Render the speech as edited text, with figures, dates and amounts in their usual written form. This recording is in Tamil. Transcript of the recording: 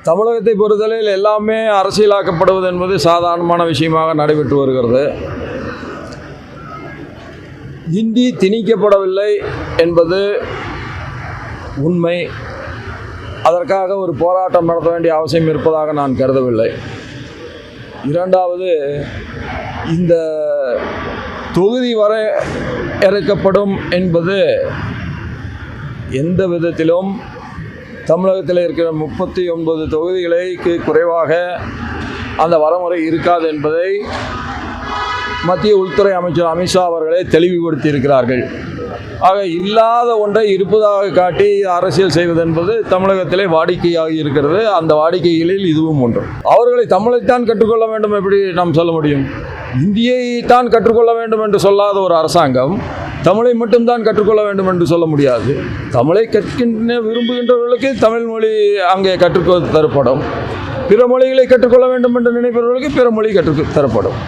தமிழகத்தை பொறுத்தவரையில் எல்லாமே அரசியலாக்கப்படுவது என்பது சாதாரணமான விஷயமாக நடைபெற்று வருகிறது. இந்தி திணிக்கப்படவில்லை என்பது உண்மை. அதற்காக ஒரு போராட்டம் நடத்த வேண்டிய அவசியம் இருப்பதாக நான் கருதவில்லை. இரண்டாவது, இந்த தொகுதி வரையறுக்கப்படும் என்பது எந்த விதத்திலும் தமிழகத்தில் இருக்கிற 39 தொகுதிகளுக்கு குறைவாக அந்த வரமுறை இருக்காது என்பதை மத்திய உள்துறை அமைச்சர் அமித்ஷா அவர்களே தெளிவுபடுத்தி இருக்கிறார்கள். ஆக இல்லாத ஒன்றை இருப்பதாக காட்டி அரசியல் செய்வது என்பது தமிழகத்திலே வாடிக்கையாக இருக்கிறது. அந்த வாடிக்கைகளில் இதுவும் ஒன்று. அவர்களை தமிழைத்தான் கற்றுக்கொள்ள வேண்டும் எப்படி நாம் சொல்ல முடியும்? இந்தியை தான் கற்றுக்கொள்ள வேண்டும் என்று சொல்லாத ஒரு அரசாங்கம் தமிழை மட்டும்தான் கற்றுக்கொள்ள வேண்டும் என்று சொல்ல முடியாது. தமிழை கற்கின்ற விரும்புகின்றவர்களுக்கு தமிழ் மொழி அங்கே கற்றுக்கொள்ள தரப்படும். பிற மொழிகளை கற்றுக்கொள்ள வேண்டும் என்று நினைப்பவர்களுக்கு பிற மொழி கற்றுத்தரப்படும்.